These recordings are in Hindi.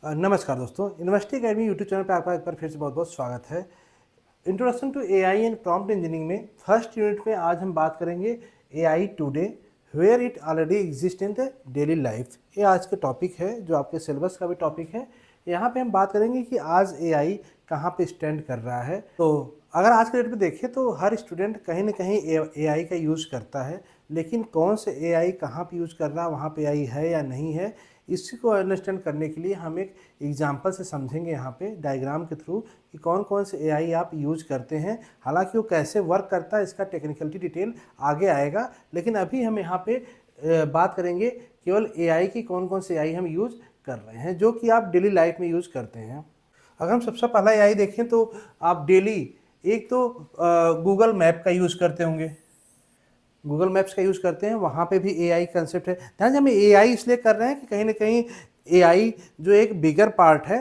नमस्कार दोस्तों, यूनिवर्सिटी अकेडमी यूट्यूब चैनल पे आपका एक बार फिर से बहुत बहुत स्वागत है। Introduction to AI and prompt engineering में फर्स्ट यूनिट में आज हम बात करेंगे AI today where it already exist in the daily life. ये आज के टॉपिक है जो आपके सिलेबस का भी टॉपिक है। यहाँ पे हम बात करेंगे कि आज एआई कहाँ पे स्टैंड कर रहा है। तो अगर आज के डेट में देखें तो हर स्टूडेंट कहीं ना कहीं एआई का यूज़ करता है, लेकिन कौन से एआई कहाँ पे यूज़ कर रहा है, वहाँ पे एआई है या नहीं है, इसी को अंडरस्टैंड करने के लिए हम एक एग्जांपल से समझेंगे यहाँ पे डायग्राम के थ्रू कि कौन कौन से एआई आप यूज़ करते हैं। हालांकि वो कैसे वर्क करता है इसका टेक्निकलिटी डिटेल आगे आएगा, लेकिन अभी हम यहाँ पे बात करेंगे केवल एआई की कौन कौन से एआई हम यूज़ कर रहे हैं जो कि आप डेली लाइफ में यूज़ करते हैं। अगर हम सबसे पहला एआई देखें तो आप डेली एक तो गूगल मैप का यूज़ करते होंगे, गूगल मैप्स का यूज़ करते हैं, वहाँ पे भी एआई कंसेप्ट है। ध्यान से हम एआई इसलिए कर रहे हैं कि कहीं ना कहीं एआई जो एक बिगर पार्ट है,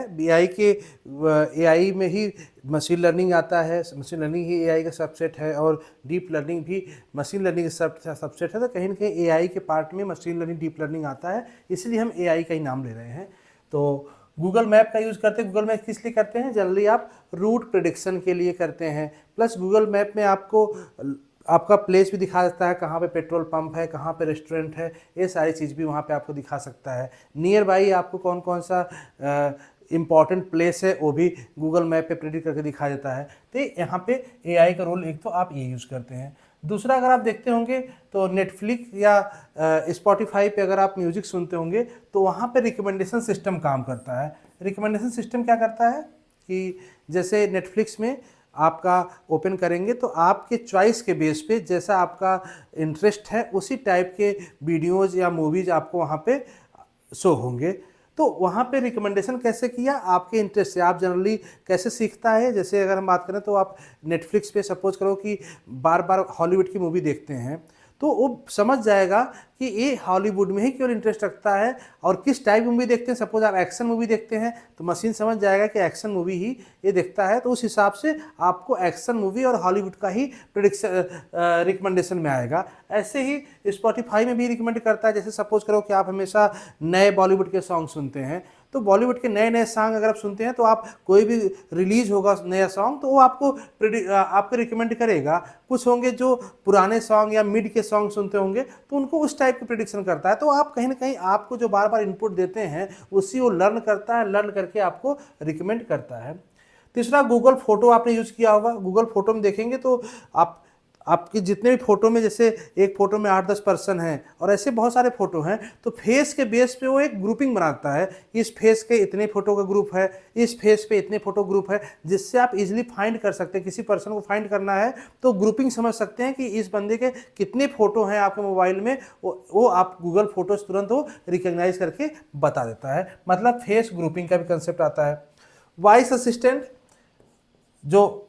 एआई में ही मशीन लर्निंग आता है, मशीन लर्निंग ही एआई का सबसेट है और डीप लर्निंग भी मशीन लर्निंग का सबसेट है। तो कहीं ना कहीं एआई के पार्ट में मशीन लर्निंग डीप लर्निंग आता है, इसलिए हम एआई का ही नाम ले रहे हैं। तो गूगल मैप का यूज़ करते हैं। गूगल मैप किस लिए करते हैं? जनरली आप रूट प्रिडिक्शन के लिए करते हैं। प्लस गूगल मैप में आपको आपका प्लेस भी दिखा देता है, कहाँ पे पेट्रोल पंप है, कहाँ पे रेस्टोरेंट है, ये सारी चीज़ भी वहाँ पे आपको दिखा सकता है। नियर बाई आपको कौन कौन सा इम्पॉर्टेंट प्लेस है वो भी गूगल मैप पे प्रेडिक्ट करके दिखा देता है। तो यहाँ पे एआई का रोल एक तो आप ये यूज़ करते हैं। दूसरा, अगर आप देखते होंगे तो नेटफ्लिक्स या स्पॉटिफाई पे अगर आप म्यूज़िक सुनते होंगे तो वहाँ पे रिकमेंडेशन सिस्टम काम करता है। रिकमेंडेशन सिस्टम क्या करता है कि जैसे नेटफ्लिक्स में आपका ओपन करेंगे तो आपके चॉइस के बेस पे जैसा आपका इंटरेस्ट है उसी टाइप के वीडियोज़ या मूवीज़ आपको वहाँ पे शो होंगे। तो वहाँ पे रिकमेंडेशन कैसे किया? आपके इंटरेस्ट से। आप जनरली कैसे सीखता है? जैसे अगर हम बात करें तो आप नेटफ्लिक्स पे सपोज करो कि बार बार हॉलीवुड की मूवी देखते हैं, तो वो समझ जाएगा कि ये हॉलीवुड में ही क्यों इंटरेस्ट रखता है और किस टाइप की मूवी देखते हैं। सपोज आप एक्शन मूवी देखते हैं तो मशीन समझ जाएगा कि एक्शन मूवी ही ये देखता है, तो उस हिसाब से आपको एक्शन मूवी और हॉलीवुड का ही रिकमेंडेशन में आएगा। ऐसे ही स्पॉटिफाई में भी रिकमेंड करता है। जैसे सपोज करो कि आप हमेशा नए बॉलीवुड के सॉन्ग सुनते हैं, तो बॉलीवुड के नए नए सॉन्ग अगर आप सुनते हैं तो आप कोई भी रिलीज होगा नया सॉन्ग तो वो आपको रिकमेंड करेगा। कुछ होंगे जो पुराने सॉन्ग या मिड के सॉन्ग सुनते होंगे तो उनको उस टाइप की प्रेडिक्शन करता है। तो आप कहीं ना कहीं आपको जो बार बार इनपुट देते हैं उसी वो लर्न करता है, लर्न करके आपको रिकमेंड करता है। तीसरा, गूगल फोटो आपने यूज़ किया होगा। गूगल फोटो में देखेंगे तो आपके जितने भी फोटो में, जैसे एक फोटो में 8-10 पर्सन हैं और ऐसे बहुत सारे फोटो हैं, तो फेस के बेस पे वो एक ग्रुपिंग बनाता है। इस फेस के इतने फोटो का ग्रुप है, इस फेस पे इतने फोटो ग्रुप है, जिससे आप इजीली फाइंड कर सकते हैं। किसी पर्सन को फाइंड करना है तो ग्रुपिंग समझ सकते हैं कि इस बंदे के कितने फोटो हैं आपके मोबाइल में, वो आप गूगल फोटोज तुरंत वो रिकग्नाइज करके बता देता है। मतलब फेस ग्रुपिंग का भी कंसेप्ट आता है। वॉइस असिस्टेंट, जो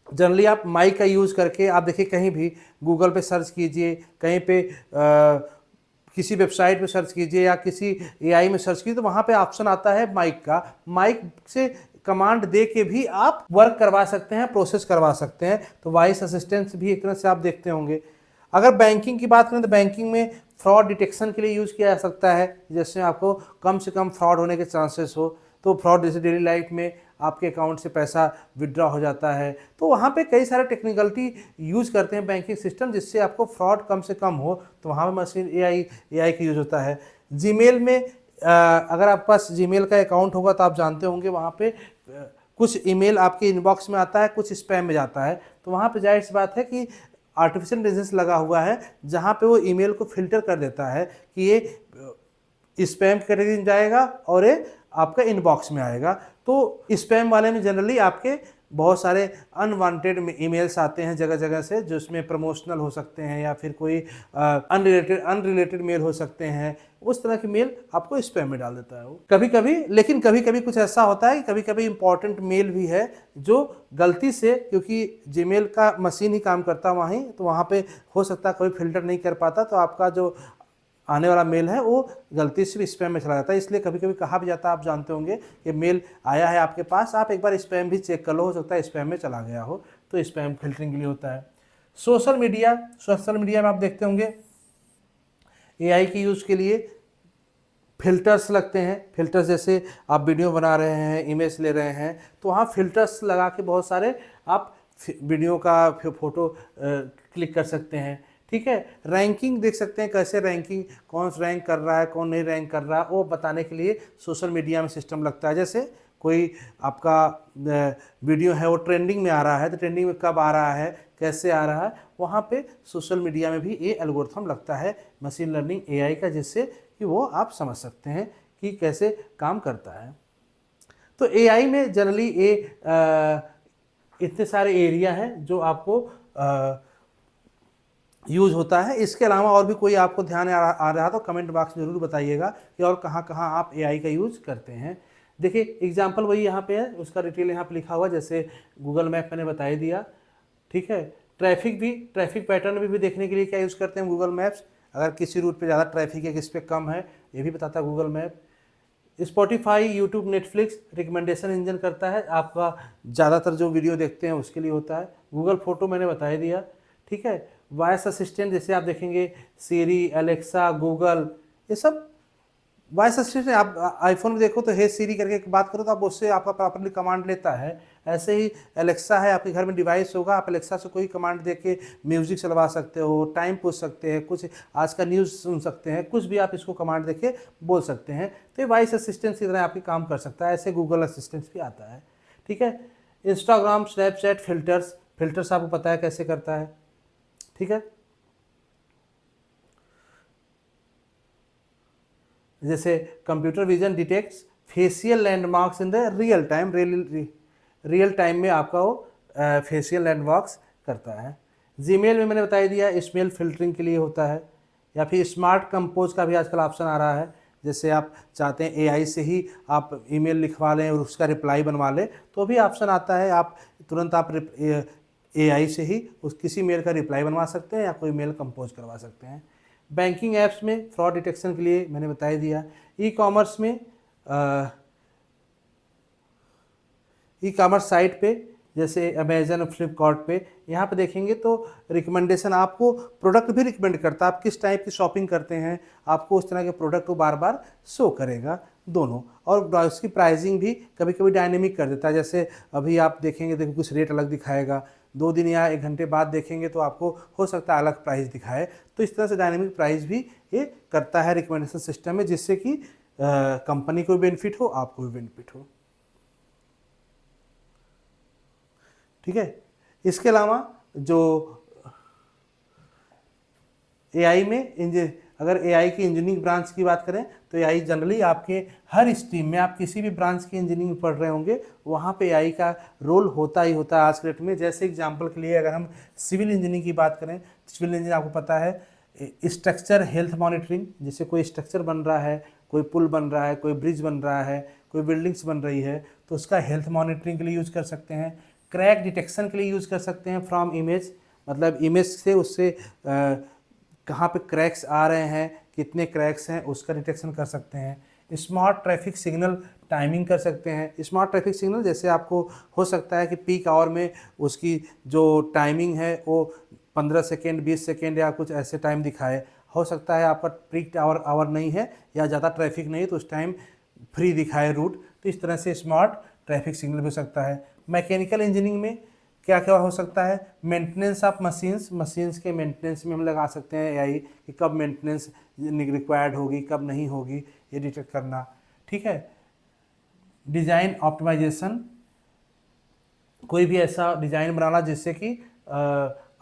जनरली आप माइक का यूज़ करके आप देखिए, कहीं भी गूगल पे सर्च कीजिए, कहीं पे किसी वेबसाइट पे सर्च कीजिए या किसी एआई में सर्च कीजिए तो वहाँ पे ऑप्शन आता है माइक का। माइक से कमांड दे के भी आप वर्क करवा सकते हैं, प्रोसेस करवा सकते हैं। तो वॉइस असिस्टेंट भी एक तरह से आप देखते होंगे। अगर बैंकिंग की बात करें तो बैंकिंग में फ्रॉड डिटेक्शन के लिए यूज़ किया जा सकता है, जैसे आपको कम से कम फ्रॉड होने के चांसेस हो। तो फ्रॉड जैसे डेली लाइफ में आपके अकाउंट से पैसा विड्रॉ हो जाता है, तो वहाँ पे कई सारे टेक्निकलिटी यूज़ करते हैं बैंकिंग सिस्टम, जिससे आपको फ्रॉड कम से कम हो। तो वहाँ पे मशीन एआई का यूज़ होता है। जीमेल में अगर आपके पास जीमेल का अकाउंट होगा तो आप जानते होंगे वहाँ पे कुछ ईमेल आपके इनबॉक्स में आता है, कुछ स्पैम में जाता है। तो वहाँ पे जाहिर सी बात है कि आर्टिफिशियल इंटेलिजेंस लगा हुआ है, जहाँ पे वो ईमेल को फिल्टर कर देता है कि ये स्पैम कैटेगरी में जाएगा और ये आपका इनबॉक्स में आएगा। तो स्पैम वाले में जनरली आपके बहुत सारे अनवांटेड ईमेल्स आते हैं जगह जगह से, जो इसमें प्रमोशनल हो सकते हैं या फिर कोई अनरिलेटेड मेल हो सकते हैं। उस तरह की मेल आपको स्पैम में डाल देता है वो कभी कभी। लेकिन कभी कभी कुछ ऐसा होता है कि कभी कभी इंपॉर्टेंट मेल भी है जो गलती से, क्योंकि जीमेल का मशीन ही काम करता है वहीं, तो वहाँ पे हो सकता है कोई फिल्टर नहीं कर पाता, तो आपका जो आने वाला मेल है वो गलती से भी स्पैम में चला जाता है। इसलिए कभी कभी कहा भी जाता है, आप जानते होंगे, कि मेल आया है आपके पास, आप एक बार स्पैम भी चेक कर लो, हो सकता है स्पैम में चला गया हो। तो स्पैम फिल्टरिंग के लिए होता है। सोशल मीडिया में आप देखते होंगे एआई के यूज़ के लिए फिल्टर्स लगते हैं। फिल्टर्स जैसे आप वीडियो बना रहे हैं, इमेज ले रहे हैं, तो वहाँ फिल्टर्स लगा के बहुत सारे आप वीडियो का फोटो क्लिक कर सकते हैं। ठीक है, रैंकिंग देख सकते हैं, कैसे रैंकिंग, कौन रैंक कर रहा है, कौन नहीं रैंक कर रहा है, वो बताने के लिए सोशल मीडिया में सिस्टम लगता है। जैसे कोई आपका वीडियो है वो ट्रेंडिंग में आ रहा है, तो ट्रेंडिंग में कब आ रहा है, कैसे आ रहा है, वहाँ पे सोशल मीडिया में भी ये एल्गोरिथम लगता है मशीन लर्निंग एआई का, जिससे कि वो आप समझ सकते हैं कि कैसे काम करता है। तो एआई में जनरली ये इतने सारे एरिया हैं जो आपको यूज होता है। इसके अलावा और भी कोई आपको ध्यान आ रहा तो कमेंट बॉक्स में ज़रूर बताइएगा कि और कहाँ कहाँ आप एआई का यूज़ करते हैं। देखिए एग्जांपल वही यहाँ पे है, उसका डिटेल यहाँ पे लिखा हुआ, जैसे गूगल मैप मैंने बता ही दिया। ठीक है, ट्रैफिक पैटर्न भी देखने के लिए क्या यूज़ करते हैं गूगल मैप्स, अगर किसी रूट पे ज़्यादा ट्रैफिक है, किस पे कम है, ये भी बताता है Google map. Spotify, YouTube, Netflix recommendation engine करता है, आपका ज़्यादातर जो वीडियो देखते हैं उसके लिए होता है। गूगल फोटो मैंने बता ही दिया। ठीक है, वॉइस असिस्टेंट जैसे आप देखेंगे सीरी, एलेक्सा, गूगल, ये सब वॉइस असिस्टेंट। आप आईफोन में देखो तो हे सीरी करके बात करो तो आप उससे आपका प्रॉपरली कमांड लेता है। ऐसे ही एलेक्सा है, आपके घर में डिवाइस होगा, आप एलेक्सा से कोई कमांड दे के म्यूजिक चलवा सकते हो, टाइम पूछ सकते हैं, कुछ आज का न्यूज़ सुन सकते हैं, कुछ भी आप इसको कमांड दे के बोल सकते हैं। तो ये वॉइस असिस्टेंट की तरह आपके काम कर सकता है। ऐसे गूगल असिस्टेंट भी आता है। ठीक है, इंस्टाग्राम, स्नैपचैट, फिल्टर्स आपको पता है कैसे करता है। ठीक है, जैसे computer vision detects facial landmarks in the real time में आपका वो फेशियल लैंडमार्क्स करता है। जीमेल में मैंने बता दिया, ईमेल फिल्टरिंग के लिए होता है। या फिर स्मार्ट कंपोज का भी आजकल ऑप्शन आ रहा है, जैसे आप चाहते हैं एआई से ही आप ईमेल लिखवा लें और उसका रिप्लाई बनवा लें, तो भी ऑप्शन आता है, आप तुरंत आप एआई से ही उस किसी मेल का रिप्लाई बनवा सकते हैं या कोई मेल कंपोज करवा सकते हैं। बैंकिंग ऐप्स में फ्रॉड डिटेक्शन के लिए मैंने बता ही दिया। ई कॉमर्स में ई कॉमर्स साइट पे जैसे अमेजन और फ्लिपकार्ट पे, यहाँ पे देखेंगे तो रिकमेंडेशन आपको प्रोडक्ट भी रिकमेंड करता है। आप किस टाइप की शॉपिंग करते हैं, आपको उस तरह के प्रोडक्ट को बार बार शो करेगा दोनों। और उसकी प्राइसिंग भी कभी कभी डायनेमिक कर देता है। जैसे अभी आप देखेंगे, देखो कुछ रेट अलग दिखाएगा, 2 दिन या 1 घंटे बाद देखेंगे तो आपको हो सकता है अलग प्राइस दिखाए। तो इस तरह से डायनेमिक प्राइस भी ये करता है रिकमेंडेशन सिस्टम में, जिससे कि कंपनी को भी बेनिफिट हो, आपको भी बेनिफिट हो। ठीक है, इसके अलावा जो एआई में अगर एआई की इंजीनियरिंग ब्रांच की बात करें तो एआई जनरली आपके हर स्ट्रीम में, आप किसी भी ब्रांच की इंजीनियरिंग पढ़ रहे होंगे वहाँ पे एआई का रोल होता ही होता है आज के डेट में। जैसे एग्जांपल के लिए अगर हम सिविल इंजीनियरिंग की बात करें, सिविल इंजीनियरिंग आपको पता है स्ट्रक्चर हेल्थ मॉनिटरिंग, जैसे कोई स्ट्रक्चर बन रहा है, कोई पुल बन रहा है, कोई ब्रिज बन रहा है, कोई बिल्डिंग्स बन रही है, तो उसका हेल्थ मॉनिटरिंग के लिए यूज़ कर सकते हैं। क्रैक डिटेक्शन के लिए यूज़ कर सकते हैं फ्रॉम इमेज, मतलब इमेज से उससे कहाँ पे क्रैक्स आ रहे हैं, कितने क्रैक्स हैं, उसका डिटेक्शन कर सकते हैं। स्मार्ट ट्रैफिक सिग्नल टाइमिंग कर सकते हैं। स्मार्ट ट्रैफिक सिग्नल जैसे आपको हो सकता है कि पीक आवर में उसकी जो टाइमिंग है वो 15 सेकेंड, 20 सेकेंड या कुछ ऐसे टाइम दिखाए। हो सकता है आपका पीक आवर नहीं है या ज़्यादा ट्रैफिक नहीं, तो उस टाइम फ्री दिखाए रूट। तो इस तरह से स्मार्ट ट्रैफिक सिग्नल भी हो सकता है। मैकेनिकल इंजीनियरिंग में क्या क्या हो सकता है, मेंटेनेंस ऑफ मशीन्स के मेंटेनेंस में हम लगा सकते हैं एआई कि कब मेंटेनेंस रिक्वायर्ड होगी, कब नहीं होगी, ये डिटेक्ट करना। ठीक है, डिज़ाइन ऑप्टिमाइजेशन, कोई भी ऐसा डिज़ाइन बनाना जिससे कि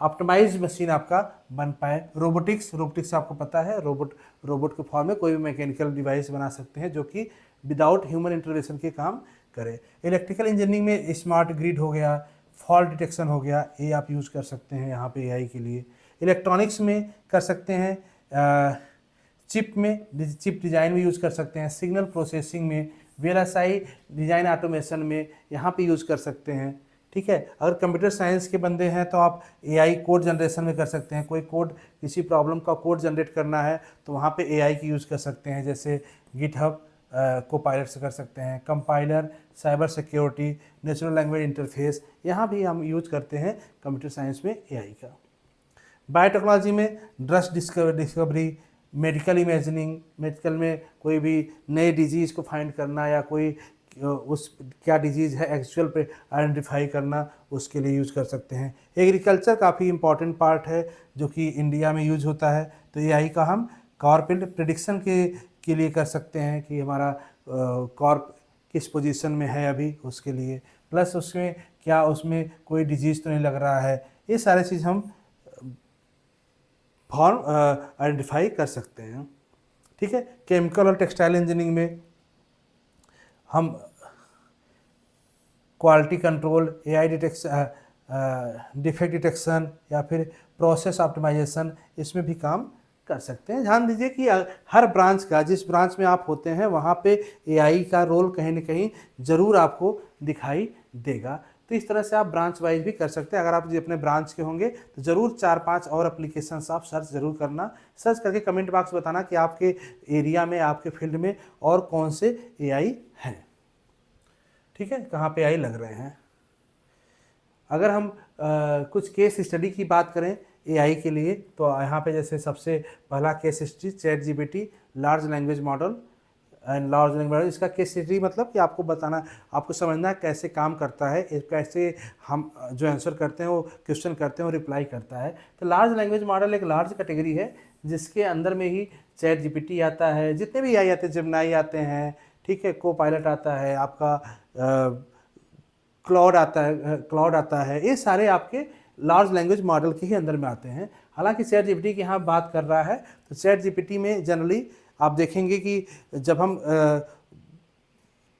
ऑप्टिमाइज मशीन आपका बन पाए। रोबोटिक्स आपको पता है, रोबोट के फॉर्म में कोई भी मैकेनिकल डिवाइस बना सकते हैं जो कि विदाउट ह्यूमन इंटरवेंशन के काम करे। इलेक्ट्रिकल इंजीनियरिंग में स्मार्ट ग्रिड हो गया, फॉल्ट डिटेक्शन हो गया, ये आप यूज़ कर सकते हैं यहाँ पे एआई के लिए। इलेक्ट्रॉनिक्स में कर सकते हैं, चिप डिज़ाइन में यूज़ कर सकते हैं, सिग्नल प्रोसेसिंग में, वीएलएसआई डिज़ाइन ऑटोमेशन में यहाँ पे यूज़ कर सकते हैं। ठीक है, अगर कंप्यूटर साइंस के बंदे हैं तो आप एआई कोड जनरेशन में कर सकते हैं। कोई कोड, किसी प्रॉब्लम का कोड जनरेट करना है तो वहाँ पे एआई की यूज़ कर सकते हैं, जैसे गिटहब को पायलट से कर सकते हैं। Compiler, cyber security, natural language interface, यहाँ भी हम यूज करते हैं कंप्यूटर साइंस में एआई का। बायोटेक्नोलॉजी में drug discovery, medical imagining, medical में कोई भी नए डिजीज़ को फाइंड करना या कोई उस क्या डिजीज़ है एक्चुअल पे आइडेंटिफाई करना, उसके लिए यूज़ कर सकते हैं। एग्रीकल्चर काफ़ी इंपॉर्टेंट पार्ट है जो कि इंडिया में यूज़ होता है, तो एआई का हम क्रॉप प्रिडिक्शन के लिए कर सकते हैं कि हमारा क्रॉप किस पोजीशन में है अभी, उसके लिए प्लस उसमें क्या उसमें कोई डिजीज़ तो नहीं लग रहा है, ये सारे चीज़ हम फॉर्म आइडेंटिफाई कर सकते हैं। ठीक है, केमिकल और टेक्सटाइल इंजीनियरिंग में हम quality control, AI detection, defect detection या फिर प्रोसेस ऑप्टिमाइजेशन, इसमें भी काम कर सकते हैं। ध्यान दीजिए कि हर ब्रांच का, जिस ब्रांच में आप होते हैं वहाँ पे एआई का रोल कहीं ना कहीं ज़रूर आपको दिखाई देगा। तो इस तरह से आप ब्रांच वाइज भी कर सकते हैं। अगर आप अपने ब्रांच के होंगे तो ज़रूर 4-5 और एप्लीकेशंस आप सर्च ज़रूर करना। सर्च करके कमेंट बॉक्स बताना कि आपके एरिया में, आपके फील्ड में और कौन से एआई हैं। ठीक है, कहाँ पे एआई लग रहे हैं। अगर हम कुछ केस स्टडी की बात करें एआई के लिए, तो यहाँ पे जैसे सबसे पहला case study chat GPT large language model and large language model. इसका केस स्टडी मतलब कि आपको बताना, आपको समझना है कैसे काम करता है, कैसे हम जो आंसर करते हैं, वो क्वेश्चन करते हैं, वो रिप्लाई करता है। तो लार्ज लैंग्वेज मॉडल एक लार्ज कैटेगरी है जिसके अंदर में ही चैट जीपीटी आता है, जितने भी एआई आते हैं, जेमिनी आते हैं, ठीक है, को पायलट आता है, आपका क्लाउड आता है, ये सारे आपके लार्ज लैंग्वेज मॉडल के ही अंदर में आते हैं। हालांकि चैट जीपीटी की यहाँ बात कर रहा है, तो चैट जीपीटी में जनरली आप देखेंगे कि जब हम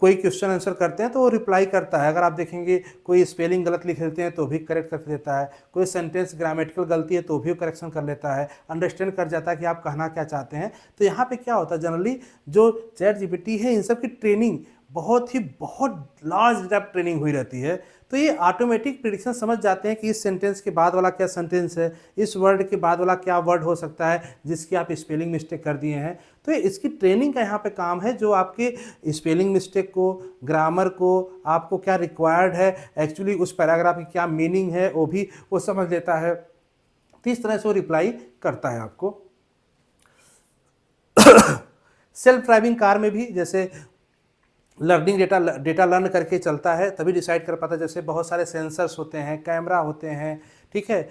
कोई क्वेश्चन आंसर करते हैं तो वो रिप्लाई करता है। अगर आप देखेंगे कोई स्पेलिंग गलत लिख देते हैं तो भी करेक्ट कर देता है, कोई सेंटेंस ग्रामेटिकल गलती है तो भी करेक्शन कर लेता है, अंडरस्टैंड कर जाता है कि आप कहना क्या चाहते हैं। तो यहाँ पे क्या होता है, जनरली जो चैट जीपीटी है इन सब की ट्रेनिंग बहुत लार्ज डेप्थ ट्रेनिंग हुई रहती है। तो ये ऑटोमेटिक प्रिडिक्शन समझ जाते हैं कि इस सेंटेंस के बाद वाला क्या सेंटेंस है, इस वर्ड के बाद वाला क्या वर्ड हो सकता है जिसकी आप स्पेलिंग मिस्टेक कर दिए हैं। तो इसकी ट्रेनिंग का यहाँ पे काम है, जो आपके स्पेलिंग मिस्टेक को, ग्रामर को, आपको क्या रिक्वायर्ड है, एक्चुअली उस पैराग्राफ की क्या मीनिंग है, वो समझ लेता है। तो इस तरह से वो रिप्लाई करता है आपको। सेल्फ ड्राइविंग कार में भी जैसे लर्निंग डेटा लर्न करके चलता है, तभी डिसाइड कर पाता है। जैसे बहुत सारे सेंसर्स होते हैं, कैमरा होते हैं, ठीक है,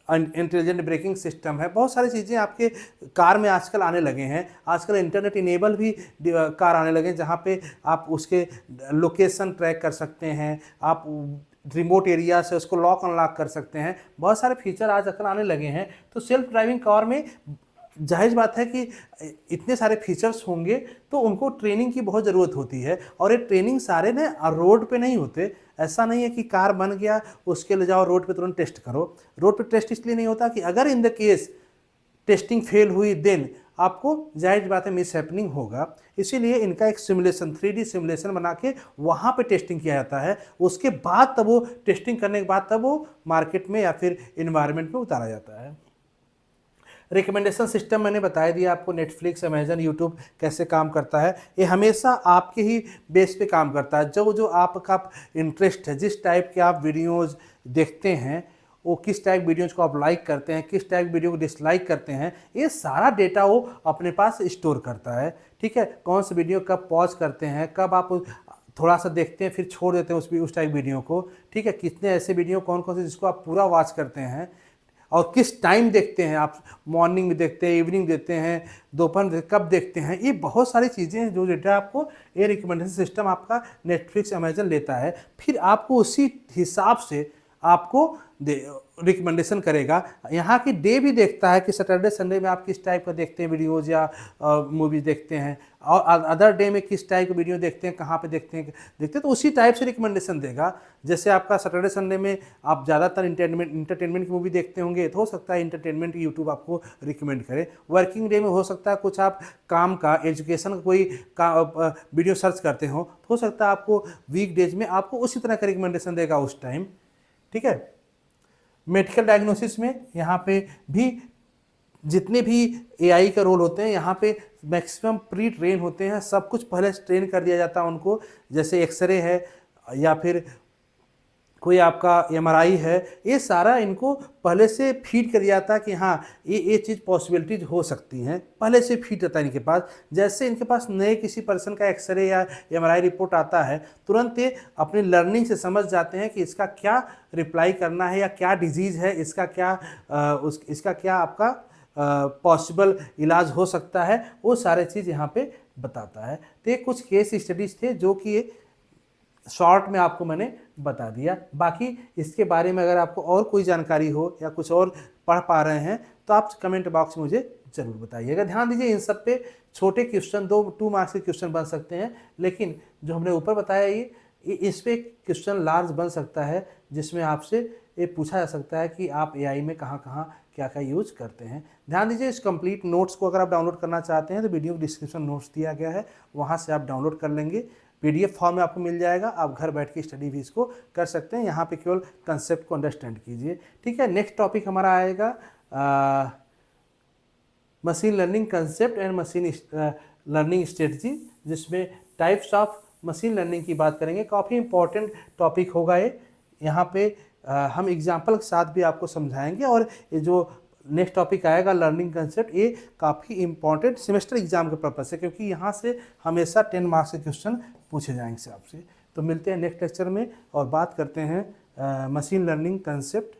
इंटेलिजेंट ब्रेकिंग सिस्टम है, बहुत सारी चीज़ें आपके कार में आजकल आने लगे हैं। आजकल इंटरनेट इनेबल भी कार आने लगे हैं, जहाँ पे आप उसके लोकेशन ट्रैक कर सकते हैं, आप रिमोट एरिया से उसको लॉक अनलॉक कर सकते हैं। बहुत सारे फीचर आजकल आने लगे हैं। तो सेल्फ ड्राइविंग कार में जाहिर बात है कि इतने सारे फीचर्स होंगे तो उनको ट्रेनिंग की बहुत ज़रूरत होती है, और ये ट्रेनिंग सारे ने रोड पे नहीं होते। ऐसा नहीं है कि कार बन गया उसके ले जाओ रोड पे तुरंत टेस्ट करो। रोड पे टेस्ट इसलिए नहीं होता कि अगर in the case testing fail हुई देन आपको जाहिर बात है मिस हैपनिंग होगा। इसीलिए इनका एक सिमुलेशन, 3D सिमुलेशन बना के वहाँ पे टेस्टिंग किया जाता है। उसके बाद तब वो टेस्टिंग करने के बाद तब वो मार्केट में या फिर इन्वायरमेंट में उतारा जाता है। रिकमेंडेशन सिस्टम मैंने बताया दिया आपको, नेटफ्लिक्स, अमेजन, यूट्यूब कैसे काम करता है। ये हमेशा आपके ही बेस पे काम करता है। जो आपका इंटरेस्ट है, जिस टाइप के आप वीडियोज़ देखते हैं, वो किस टाइप वीडियोज़ को आप लाइक करते हैं, किस टाइप वीडियो को डिसलाइक करते हैं, ये सारा डेटा वो अपने पास स्टोर करता है। ठीक है, कौन सी वीडियो कब पॉज करते हैं, कब आप थोड़ा सा देखते हैं फिर छोड़ देते हैं उस टाइप वीडियो को। ठीक है, कितने ऐसे वीडियो कौन कौन से जिसको आप पूरा वॉच करते हैं, और किस टाइम देखते हैं आप, मॉर्निंग में देखते हैं, इवनिंग देखते हैं, दोपहर कब देखते हैं, ये बहुत सारी चीज़ें हैं जो डेटा आपको ये रिकमेंडेशन सिस्टम आपका नेटफ्लिक्स, अमेजन लेता है। फिर आपको उसी हिसाब से आपको रिकमेंडेशन करेगा। यहाँ की डे भी देखता है कि सैटरडे संडे में आप किस टाइप का देखते हैं वीडियोज़ या मूवीज़ देखते हैं, और अदर डे में किस टाइप का वीडियो देखते हैं, कहाँ पे देखते हैं, तो उसी टाइप से रिकमेंडेशन देगा। जैसे आपका सैटरडे संडे में आप ज़्यादातर इंटरटेनमेंट की मूवी देखते होंगे, तो हो सकता है इंटरटेनमेंट की यूट्यूब आपको रिकमेंड करे। वर्किंग डे में हो सकता है कुछ आप काम का, एजुकेशन का कोई वीडियो सर्च करते हो, तो हो सकता है आपको वीक डेज में आपको उसी तरह का रिकमेंडेशन देगा उस टाइम। ठीक है, मेडिकल डायग्नोसिस में यहाँ पे भी जितने भी एआई का रोल होते हैं, यहाँ पे मैक्सिमम प्री ट्रेन होते हैं, सब कुछ पहले ट्रेन कर दिया जाता है उनको। जैसे एक्सरे है या फिर कोई आपका एमआरआई है, ये सारा इनको पहले से फीड कर दिया था कि हाँ ये चीज़ पॉसिबिलिटीज हो सकती हैं, पहले से फीड रहता है इनके पास। जैसे इनके पास नए किसी पर्सन का एक्सरे या एमआरआई रिपोर्ट आता है, तुरंत ये अपनी लर्निंग से समझ जाते हैं कि इसका क्या रिप्लाई करना है या क्या डिजीज़ है, इसका क्या आपका पॉसिबल इलाज हो सकता है, वो सारे चीज़ यहाँ पे बताता है। तो ये कुछ केस स्टडीज़ थे जो कि शॉर्ट में आपको मैंने बता दिया। बाकी इसके बारे में अगर आपको और कोई जानकारी हो या कुछ और पढ़ पा रहे हैं तो आप कमेंट बॉक्स में मुझे ज़रूर बताइएगा। ध्यान दीजिए, इन सब पे छोटे क्वेश्चन 2 मार्क्स के क्वेश्चन बन सकते हैं, लेकिन जो हमने ऊपर बताया इस पे क्वेश्चन लार्ज बन सकता है, जिसमें आपसे ये पूछा जा सकता है कि आप एआई में कहाँ कहाँ क्या क्या यूज करते हैं। ध्यान दीजिए, इस कंप्लीट नोट्स को अगर आप डाउनलोड करना चाहते हैं तो वीडियो डिस्क्रिप्शन नोट्स दिया गया है, वहाँ से आप डाउनलोड कर लेंगे। पीडीएफ फॉर्म में आपको मिल जाएगा, आप घर बैठ के स्टडी भी इसको कर सकते हैं। यहाँ पे केवल कंसेप्ट को अंडरस्टैंड कीजिए, ठीक है। नेक्स्ट टॉपिक हमारा आएगा machine learning concept and machine learning strategy, जिसमें टाइप्स ऑफ मशीन लर्निंग की बात करेंगे। काफ़ी इंपॉर्टेंट टॉपिक होगा ये। यहाँ पे हम एग्जाम्पल के साथ भी आपको समझाएंगे, और ये जो नेक्स्ट टॉपिक आएगा लर्निंग कंसेप्ट, ये काफ़ी इंपॉर्टेंट सेमेस्टर एग्जाम के पर्पज से, क्योंकि यहाँ से हमेशा 10 मार्क्स के क्वेश्चन पूछे जाएंगे आपसे। तो मिलते हैं नेक्स्ट लेक्चर में और बात करते हैं मशीन लर्निंग कंसेप्ट